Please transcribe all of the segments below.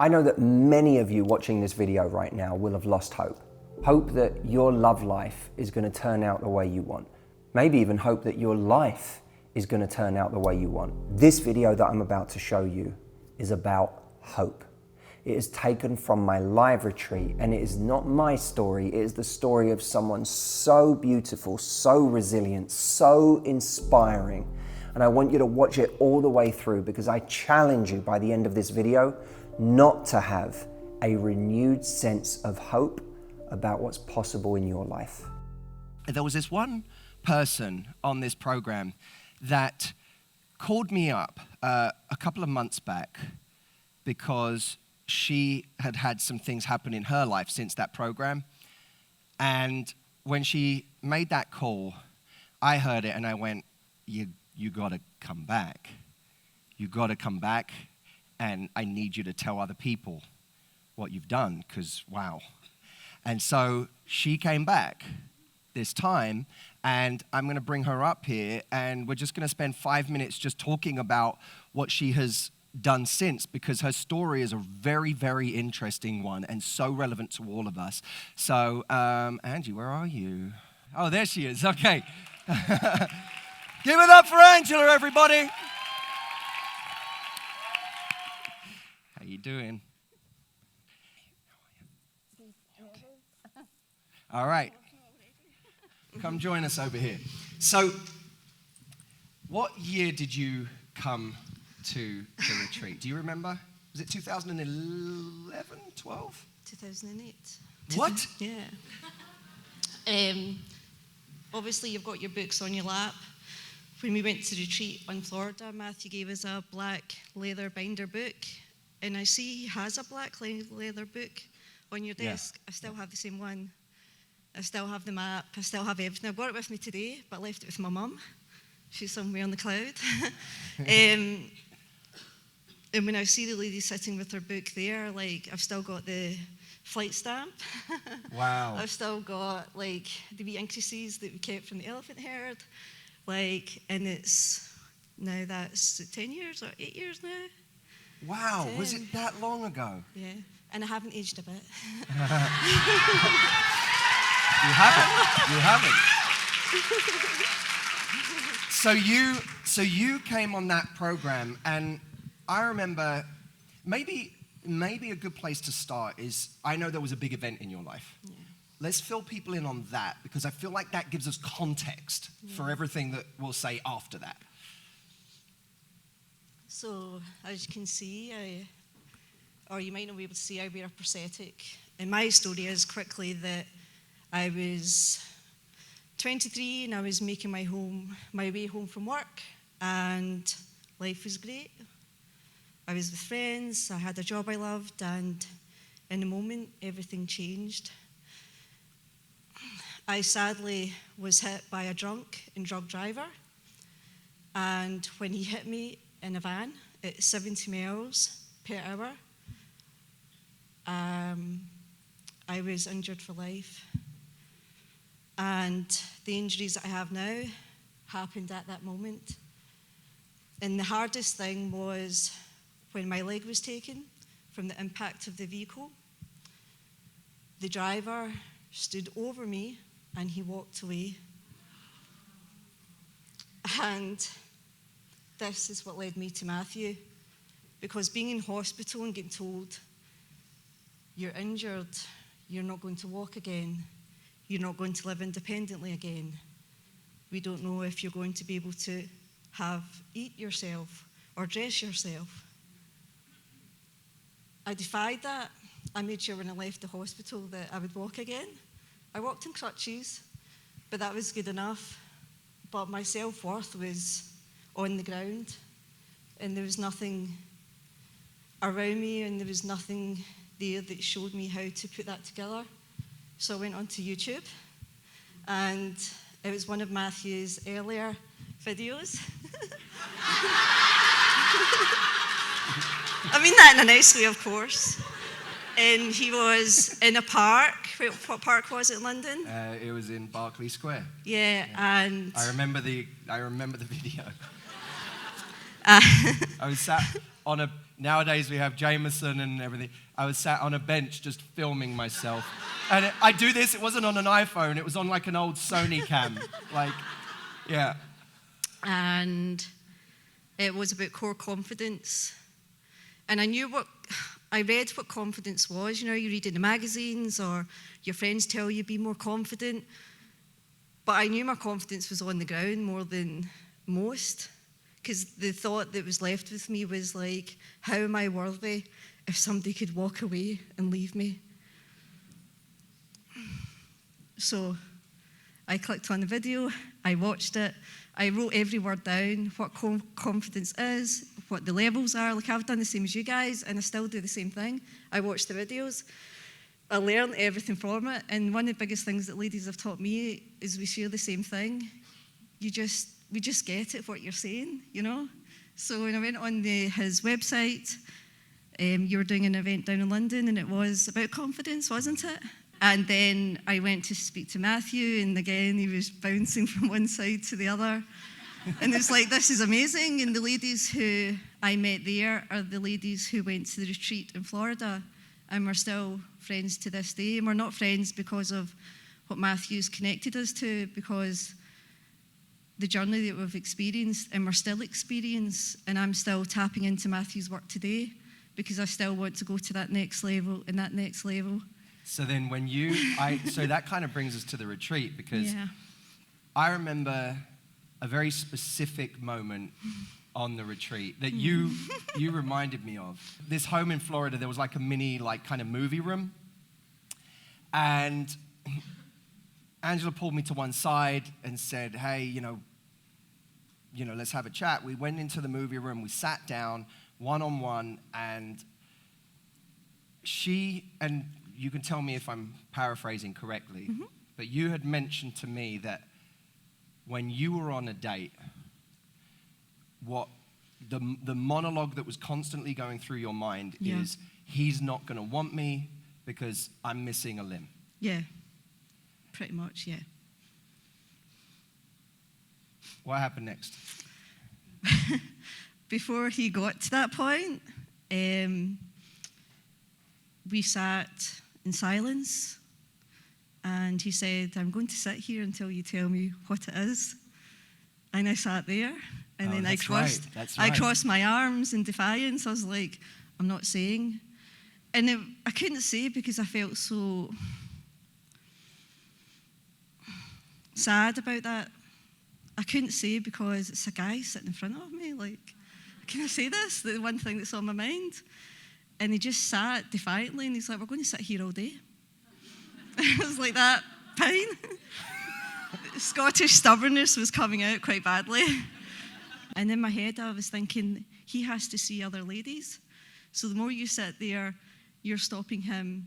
I know that many of you watching this video right now will have lost hope. Hope that your love life is going to turn out the way you want. Maybe even hope that your life is going to turn out the way you want. This video that I'm about to show you is about hope. It is taken from my live retreat, and it is not my story, it is the story of someone so beautiful, so resilient, so inspiring. And I want you to watch it all the way through, because I challenge you by the end of this video not to have a renewed sense of hope about what's possible in your life. There was this one person on this program that called me up a couple of months back because she had had some things happen in her life since that program. And when she made that call, I heard it and I went, you gotta come back. You gotta come back, and I need you to tell other people what you've done, because wow. And so she came back this time, and I'm gonna bring her up here, and we're just gonna spend 5 minutes just talking about what she has done since, because her story is a very, very interesting one and so relevant to all of us. So, Angie, where are you? Oh, there she is, okay. Give it up for Angela, everybody. How you doing? All right. Come join us over here. So, what year did you come to the retreat? Do you remember? Was it 2011, 12? 2008. What? Yeah. Obviously, you've got your books on your lap. When we went to retreat on Florida, Matthew gave us a black leather binder book. And I see he has a black leather book on your desk. Yeah. I still have the same one. I still have the map. I still have everything. I've got it with me today, but I left it with my mum. She's somewhere on the cloud. And when I see the lady sitting with her book there, like, I've still got the flight stamp. Wow. I've still got, like, the wee increases that we kept from the elephant herd. Like, and it's, now that's 10 years or 8 years now. Wow, was it that long ago? Yeah, and I haven't aged a bit. You haven't. So you came on that program, and I remember maybe a good place to start is, I know there was a big event in your life. Yeah. Let's fill people in on that, because I feel like that gives us context for everything that we'll say after that. So, as you can see, or you might not be able to see, I wear a prosthetic. And my story is quickly that I was 23 and I was making my way home from work, and life was great. I was with friends, I had a job I loved, and in a moment, everything changed. I sadly was hit by a drunk and drug driver, and when he hit me in a van at 70 miles per hour, I was injured for life. And the injuries that I have now happened at that moment. And the hardest thing was when my leg was taken from the impact of the vehicle. The driver stood over me and he walked away. And this is what led me to Matthew, because being in hospital and getting told you're injured, you're not going to walk again, you're not going to live independently again, we don't know if you're going to be able to eat yourself or dress yourself. I defied that. I made sure when I left the hospital that I would walk again. I walked in crutches, but that was good enough. But my self-worth was on the ground, and there was nothing around me, and there was nothing there that showed me how to put that together. So I went onto YouTube, and it was one of Matthew's earlier videos. I mean that in a nice way, of course. And he was in a park. What park was it in London? It was in Berkeley Square. Yeah, and I remember the video. I was sat on a Nowadays we have Jameson and everything. I was sat on a bench just filming myself. And I do this, it wasn't on an iPhone, it was on like an old Sony cam. Like, yeah. And it was about core confidence. And I read what confidence was. You know, you read in the magazines or your friends tell you be more confident. But I knew my confidence was on the ground more than most. Because the thought that was left with me was like, how am I worthy if somebody could walk away and leave me? So I clicked on the video, I watched it, I wrote every word down, what confidence is, what the levels are. Like, I've done the same as you guys, and I still do the same thing. I watch the videos, I learn everything from it, and one of the biggest things that ladies have taught me is we share the same thing. We just get it, what you're saying, you know? So when I went on his website, you were doing an event down in London, and it was about confidence, wasn't it? And then I went to speak to Matthew, and again, he was bouncing from one side to the other. And it's like, this is amazing. And the ladies who I met there are the ladies who went to the retreat in Florida, and we're still friends to this day. And we're not friends because of what Matthew's connected us to, because the journey that we've experienced, and we're still experiencing, and I'm still tapping into Matthew's work today, because I still want to go to that next level and that next level. So then so that kind of brings us to the retreat, because I remember a very specific moment on the retreat that you reminded me of. This home in Florida, there was like a mini, like, kind of movie room. And Angela pulled me to one side and said, hey, you know, let's have a chat. We went into the movie room, we sat down one-on-one, and you can tell me if I'm paraphrasing correctly, but you had mentioned to me that when you were on a date, what the monologue that was constantly going through your mind is, he's not going to want me because I'm missing a limb. Yeah, pretty much, yeah. What happened next? Before he got to that point, we sat in silence, and he said, I'm going to sit here until you tell me what it is. And I sat there, and then I crossed my arms in defiance. I was like, I'm not saying. And I couldn't say because I felt so sad about that. I couldn't say because it's a guy sitting in front of me. Like, can I say this? The one thing that's on my mind. And he just sat defiantly, and he's like, we're going to sit here all day. I was like, that, fine. Scottish stubbornness was coming out quite badly. And in my head, I was thinking, he has to see other ladies. So the more you sit there, you're stopping him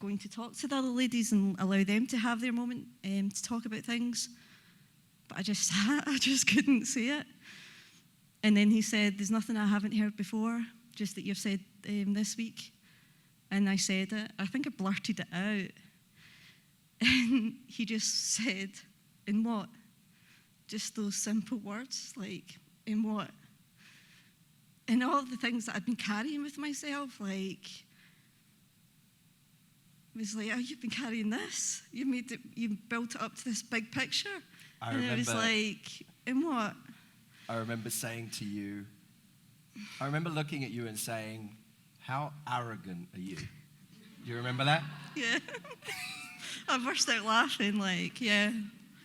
going to talk to the other ladies and allow them to have their moment to talk about things. But I just sat, I just couldn't say it. And then he said, there's nothing I haven't heard before, just that you've said this week. And I said it. I think I blurted it out. And he just said, in what? Just those simple words, like, in what? And all the things that I'd been carrying with myself, like, it was like, oh, you've been carrying this. You built it up to this big picture. It was like, in what? I remember saying to you, I remember looking at you and saying, how arrogant are you? You remember that? Yeah. I burst out laughing, like, yeah.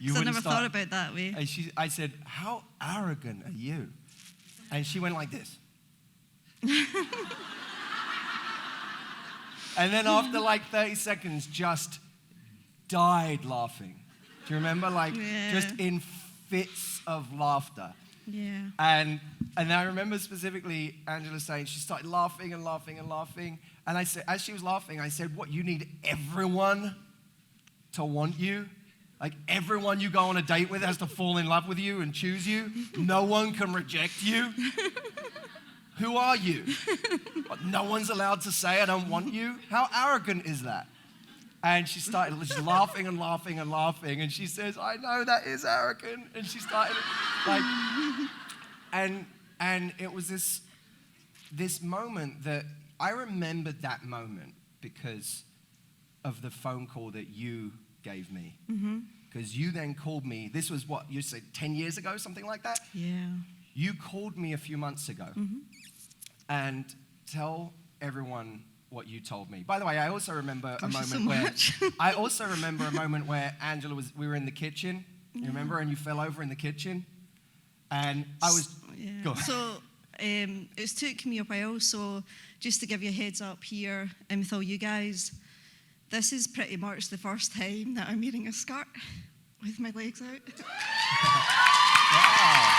I never thought about it that way. And I said, how arrogant are you? And she went like this. And then after like 30 seconds, just died laughing. Do you remember? Like, just in fits of laughter. Yeah. And I remember specifically Angela saying she started laughing and laughing and laughing. And I said, as she was laughing, I said, what, you need everyone to want you? Like, everyone you go on a date with has to fall in love with you and choose you? No one can reject you? Who are you? What, no one's allowed to say I don't want you? How arrogant is that? And she started just laughing and laughing and laughing. And she says, I know that is arrogant. And she started like, and it was this this moment that I remembered that moment because of the phone call that you gave me. Because you then called me, this was what, you said 10 years ago, something like that? Yeah. You called me a few months ago. And tell everyone what you told me. By the way, I also remember a moment where Angela we were in the kitchen, you remember, and you fell over in the kitchen. And I was, go. So it took me a while, so just to give you a heads up here, and with all you guys, this is pretty much the first time that I'm wearing a skirt with my legs out. Wow.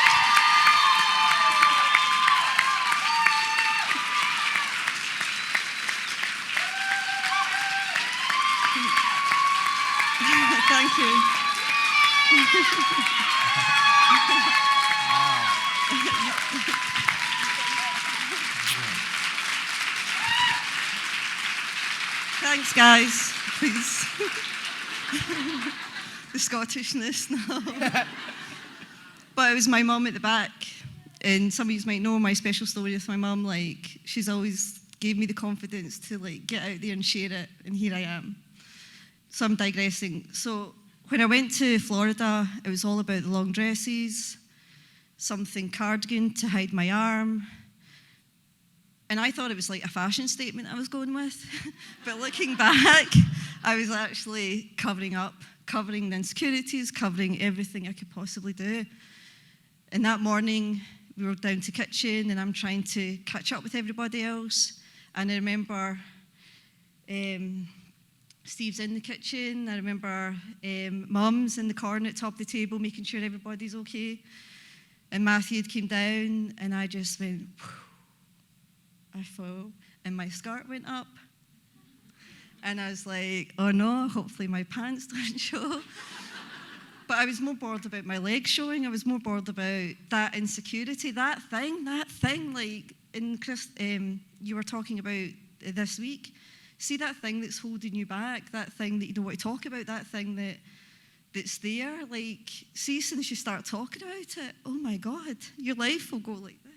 Thank you. Thanks, guys. Please. The Scottishness now. But it was my mum at the back. And some of you might know my special story with my mum. Like, she's always gave me the confidence to, like, get out there and share it. And here I am. So I'm digressing. So when I went to Florida, it was all about the long dresses, something cardigan to hide my arm. And I thought it was like a fashion statement I was going with. But looking back, I was actually covering the insecurities, covering everything I could possibly do. And that morning, we were down to kitchen, and I'm trying to catch up with everybody else. And I remember Steve's in the kitchen. I remember Mum's in the corner at the top of the table, making sure everybody's okay. And Matthew had came down, and I just went, whew. I fell, and my skirt went up. And I was like, oh no, hopefully my pants don't show. But I was more bored about my legs showing. I was more bored about that insecurity, that thing, like Chris, you were talking about this week. See that thing that's holding you back, that thing that you don't want to talk about, that thing that's there. Like, see, as soon as you start talking about it, oh my God, your life will go like this.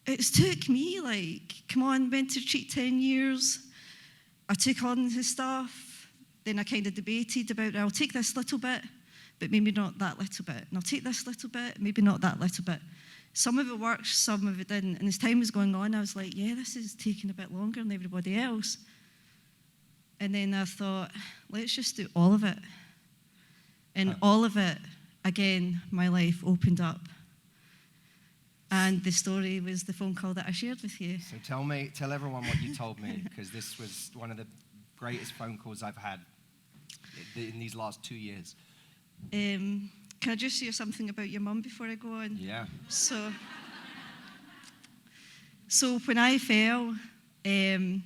It's took me, like, come on, went to retreat 10 years. I took on his stuff. Then I kind of debated about, I'll take this little bit, but maybe not that little bit. And I'll take this little bit, maybe not that little bit. Some of it worked, some of it didn't. And as time was going on, I was like, yeah, this is taking a bit longer than everybody else. And then I thought, let's just do all of it. And all of it, again, my life opened up. And the story was the phone call that I shared with you. So tell everyone what you told me, because this was one of the greatest phone calls I've had in these last 2 years. Can I just share something about your mum before I go on? Yeah. So when I fell, I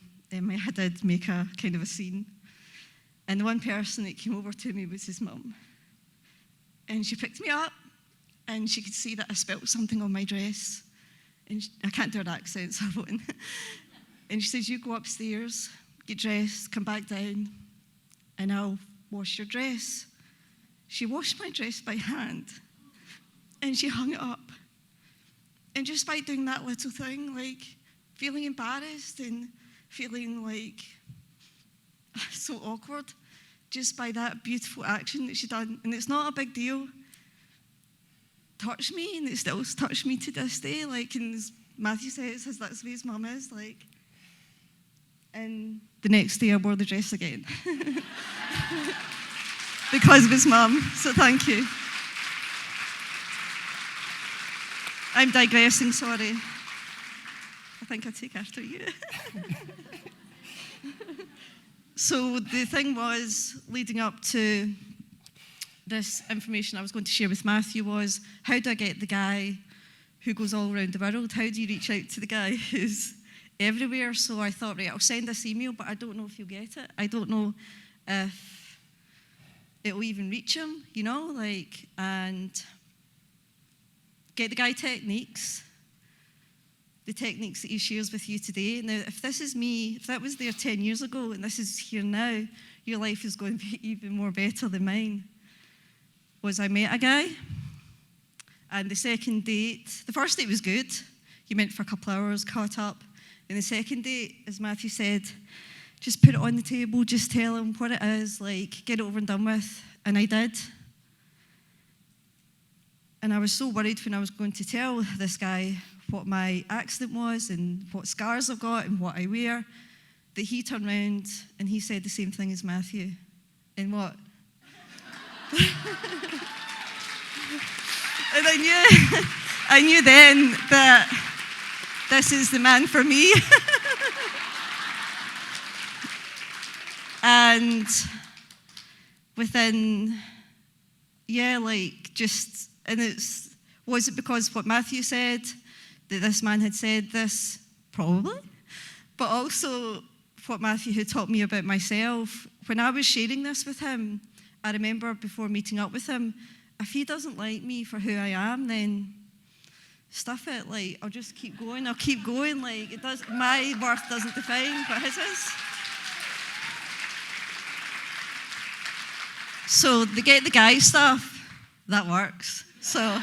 did make a kind of a scene. And the one person that came over to me was his mum. And she picked me up, and she could see that I spilled something on my dress. And I can't do an accent, so I won't. And she says, you go upstairs, get dressed, come back down, and I'll wash your dress. She washed my dress by hand, and she hung it up. And just by doing that little thing, like feeling embarrassed and feeling like so awkward, just by that beautiful action that she done, and it's not a big deal, touched me, and it still touched me to this day. Like, and as Matthew says, that's the way his mum is. Like, and the next day I wore the dress again because of his mum. So thank you. I'm digressing. Sorry. I think I take after you. So the thing was, leading up to this information I was going to share with Matthew was, how do I get the guy who goes all around the world? How do you reach out to the guy who's everywhere? So I thought, right, I'll send this email, but I don't know if he'll get it. I don't know if it'll even reach him, you know, like, and get the guy techniques, the techniques that he shares with you today. Now, if this is me, if that was there 10 years ago and this is here now, your life is going to be even more better than mine. Was I met a guy, and the second date, the first date was good. You went for a couple of hours, caught up. And the second date, as Matthew said, just put it on the table, just tell him what it is, like, get it over and done with. And I did. And I was so worried when I was going to tell this guy what my accident was and what scars I've got and what I wear, that he turned around and he said the same thing as Matthew. And what? And I knew then that this is the man for me. And within, was it because what Matthew said, that this man had said this? Probably. But also what Matthew had taught me about myself. When I was sharing this with him, I remember before meeting up with him, if he doesn't like me for who I am, then stuff it. Like, I'll just keep going. Like, my worth doesn't define what his is. So the get the guy stuff, that works. So,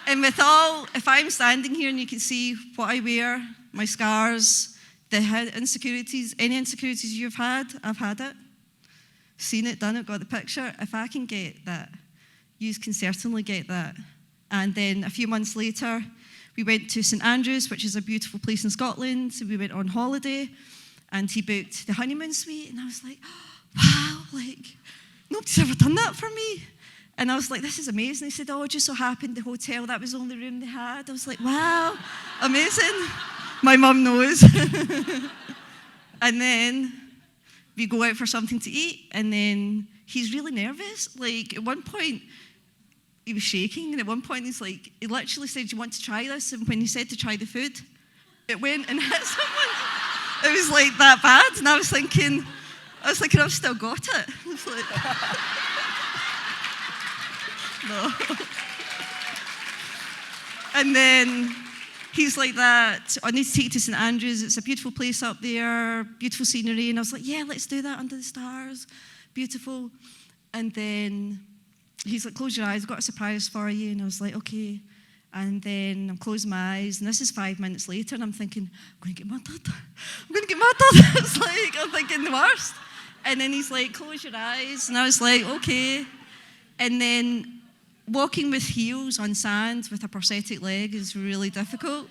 and if I'm standing here and you can see what I wear, my scars, any insecurities you've had, I've had it. Seen it, done it, got the picture. If I can get that, you can certainly get that. And then a few months later, we went to St Andrews, which is a beautiful place in Scotland. So we went on holiday, and he booked the honeymoon suite, and I was like, wow, like, nobody's ever done that for me. And I was like, this is amazing. He said, it just so happened the hotel, that was the only room they had. I was like, wow, amazing. My mum knows. And then we go out for something to eat, and then he's really nervous. Like, at one point, he was shaking, and at one point, he literally said, do you want to try this? And when he said to try the food, it went and hit someone. It was like that bad, and I was thinking, I've still got it. I was like, no. And then he's like that, I need to take you to St Andrews. It's a beautiful place up there, beautiful scenery. And I was like, yeah, let's do that under the stars. Beautiful. And then he's like, close your eyes, I've got a surprise for you. And I was like, okay. And then I'm closing my eyes, and this is 5 minutes later, and I'm thinking, I'm going to get murdered. It's like, I'm thinking the worst. And then he's like, close your eyes. And I was like, okay. And then walking with heels on sand with a prosthetic leg is really difficult.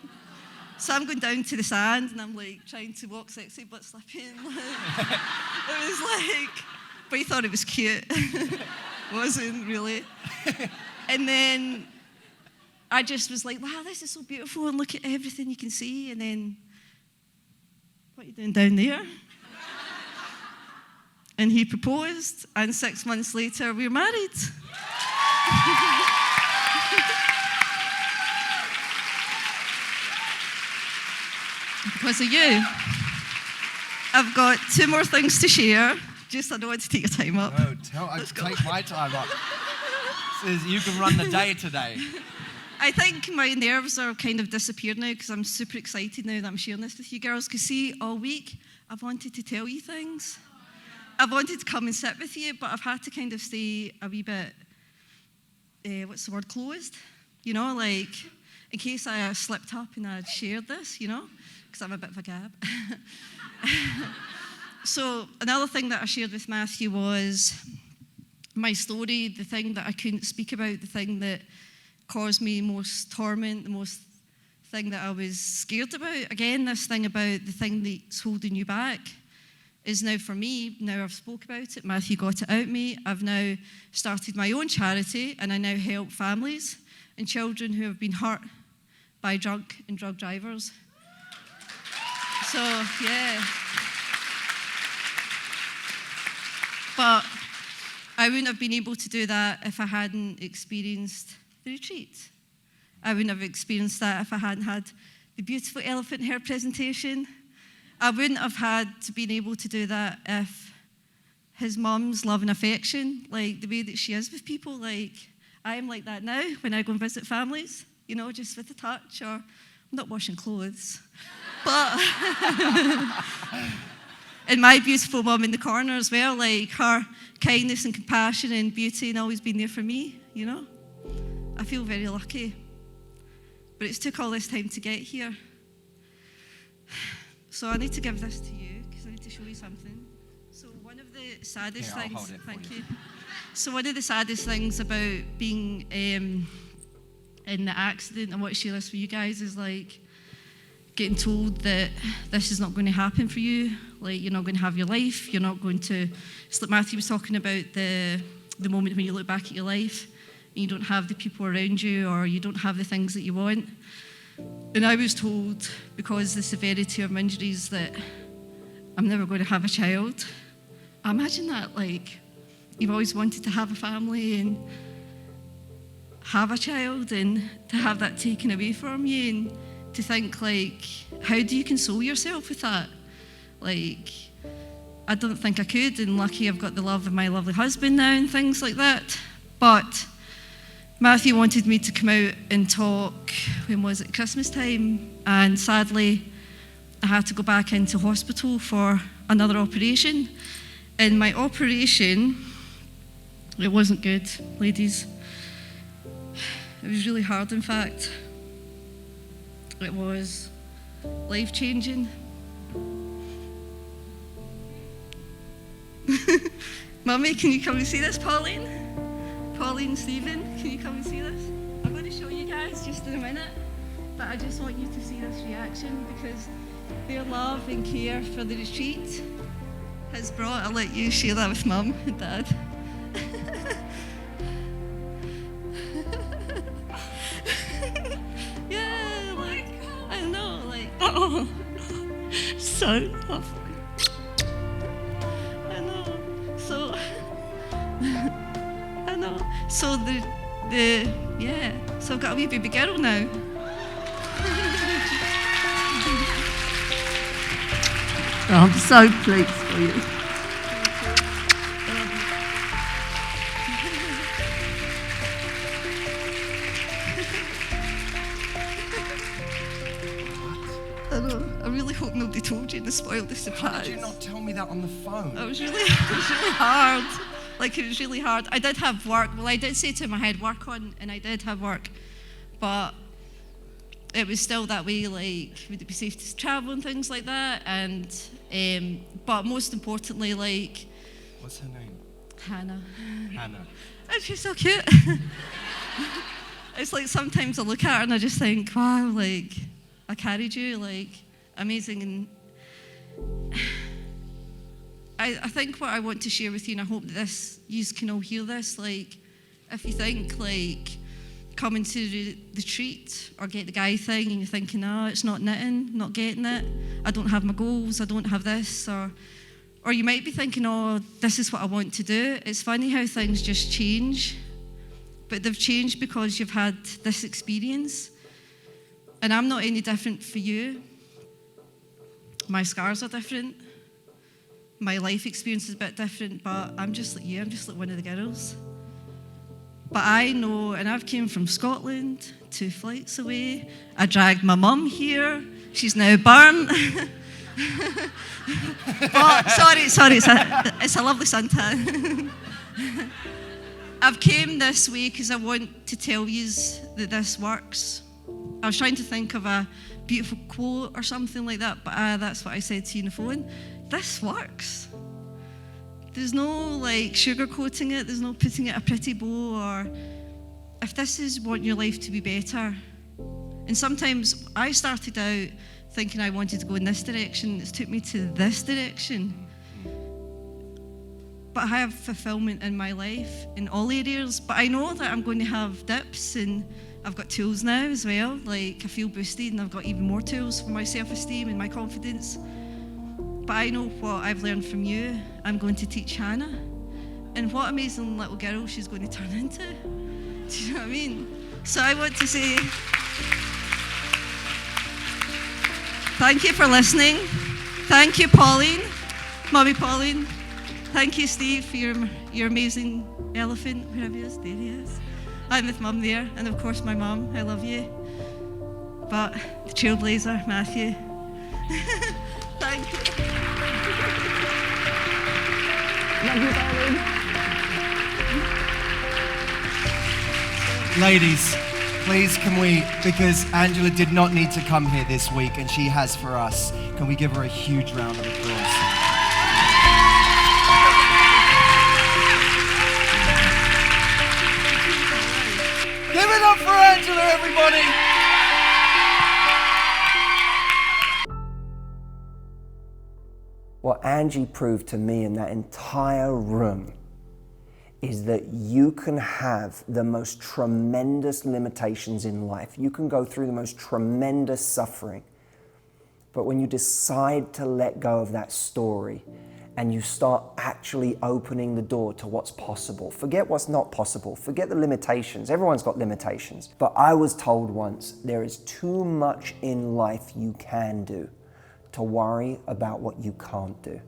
So I'm going down to the sand, and I'm like trying to walk sexy but slipping. It was like, but he thought it was cute. Wasn't really. And then I just was like, wow, this is so beautiful, and look at everything you can see. And then, what are you doing down there? And he proposed, and 6 months later, we were married. Because of you. I've got 2 more things to share. I don't want to take your time up. No, take my time up. Says you can run the day today. I think my nerves are kind of disappeared now because I'm super excited now that I'm sharing this with you girls. Because see, all week, I've wanted to tell you things. I've wanted to come and sit with you, but I've had to kind of stay a wee bit, closed? You know, like, in case I slipped up and I'd shared this, you know, because I'm a bit of a gab. So another thing that I shared with Matthew was my story, the thing that I couldn't speak about, the thing that caused me most torment, the most thing that I was scared about. Again, this thing about the thing that's holding you back is now for me. Now I've spoke about it, Matthew got it out me. I've now started my own charity, and I now help families and children who have been hurt by drunk and drug drivers. So, yeah. But I wouldn't have been able to do that if I hadn't experienced the retreat. I wouldn't have experienced that if I hadn't had the beautiful elephant hair presentation. I wouldn't have had to been able to do that if his mum's love and affection, like the way that she is with people, like I am like that now when I go and visit families, you know, just with a touch, or I'm not washing clothes. But and my beautiful mum in the corner as well, like her kindness and compassion and beauty and always been there for me, you know. I feel very lucky. but it's took all this time to get here. So I need to give this to you, because I need to show you something. So one of the saddest Here, I'll things, hold it for thank you. you. So one of the saddest things about being in the accident, and what I share this with you guys, is like getting told that this is not going to happen for you. Like, you're not going to have your life. You're not going to. It's like Matthew was talking about the moment when you look back at your life and you don't have the people around you, or you don't have the things that you want. And I was told, because the severity of my injuries, that I'm never going to have a child. I imagine that, like, you've always wanted to have a family and have a child, and to have that taken away from you, and to think, like, how do you console yourself with that? Like, I don't think I could, and lucky I've got the love of my lovely husband now and things like that. But Matthew wanted me to come out and talk, when was it, Christmas time, and sadly I had to go back into hospital for another operation. And my operation, it wasn't good, ladies. It was really hard, in fact. It was life-changing. Mummy, can you come and see this, Pauline? Pauline, Stephen, can you come and see this? I'm going to show you guys just in a minute, but I just want you to see this reaction, because their love and care for the retreat has brought, I'll let you share that with Mum and Dad. Yeah, like, I know, like, oh, so lovely. I know, so, I know, so yeah, so I've got a wee baby girl now. I'm so pleased for you. I know. I really hope nobody told you and spoiled the surprise. How did you not tell me that on the phone? It was really hard. Like, it was really hard. I did have work. Well, I did say to him I had work on, and I did have work, but it was still that way, like, would it be safe to travel and things like that? And but most importantly, like, What's her name? Hannah. Hannah. And she's so cute. It's like sometimes I look at her and I just think, wow, like, I carried you, like, amazing. And I think what I want to share with you, and I hope that you can all hear this, like, if you think, like, coming to the retreat or get the guy thing and you're thinking, it's not knitting, not getting it, I don't have my goals, I don't have this, or you might be thinking, this is what I want to do. It's funny how things just change, but they've changed because you've had this experience. And I'm not any different for you. My scars are different. My life experience is a bit different, but I'm just like you, I'm just like one of the girls. But I know, and I've came from Scotland, 2 flights away. I dragged my mum here. She's now burnt. Sorry, it's a lovely suntan. I've came this way because I want to tell you that this works. I was trying to think of a beautiful quote or something like that, but that's what I said to you on the phone. This works. There's no, like, sugarcoating it. There's no putting it a pretty bow, or if this is wanting your life to be better. And sometimes I started out thinking I wanted to go in this direction. It's took me to this direction. But I have fulfillment in my life in all areas. But I know that I'm going to have dips, and I've got tools now as well. Like, I feel boosted, and I've got even more tools for my self-esteem and my confidence. But I know what I've learned from you, I'm going to teach Hannah. And what amazing little girl she's going to turn into. Do you know what I mean? So I want to say thank you for listening. Thank you, Pauline, Mummy Pauline. Thank you, Steve, for your amazing elephant. Where he is? There he is. I'm with Mum there, and of course my mum. I love you. But the trailblazer, Matthew. Thank you. Love you, darling. Ladies, Please, can we, because Angela did not need to come here this week and she has for us, can we give her a huge round of applause? Give it up for Angela, everybody! What Angie proved to me in that entire room is that you can have the most tremendous limitations in life. You can go through the most tremendous suffering. But when you decide to let go of that story and you start actually opening the door to what's possible, forget what's not possible, forget the limitations. Everyone's got limitations. But I was told once, there is too much in life you can do to worry about what you can't do.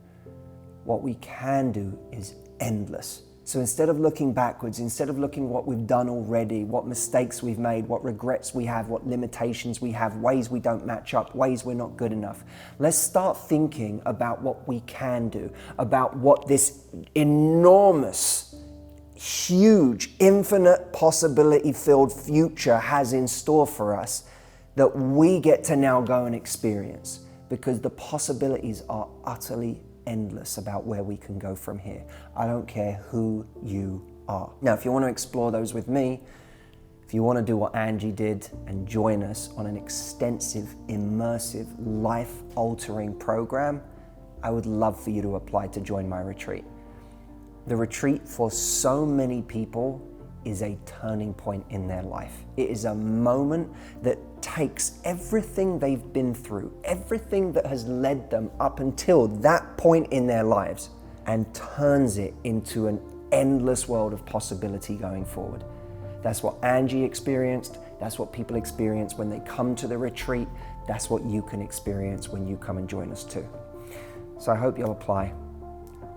What we can do is endless. So instead of looking backwards, instead of looking what we've done already, what mistakes we've made, what regrets we have, what limitations we have, ways we don't match up, ways we're not good enough, let's start thinking about what we can do, about what this enormous, huge, infinite possibility-filled future has in store for us that we get to now go and experience, because the possibilities are utterly endless about where we can go from here. I don't care who you are. Now, if you want to explore those with me, if you want to do what Angie did and join us on an extensive, immersive, life-altering program, I would love for you to apply to join my retreat. The retreat for so many people is a turning point in their life. It is a moment that takes everything they've been through, everything that has led them up until that point in their lives, and turns it into an endless world of possibility going forward. That's what Angie experienced. That's what people experience when they come to the retreat. That's what you can experience when you come and join us too. So I hope you'll apply.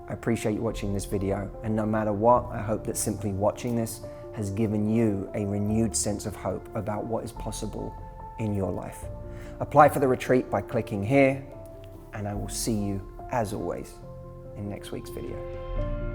I appreciate you watching this video, and no matter what, I hope that simply watching this has given you a renewed sense of hope about what is possible in your life. Apply for the retreat by clicking here, and I will see you, as always, in next week's video.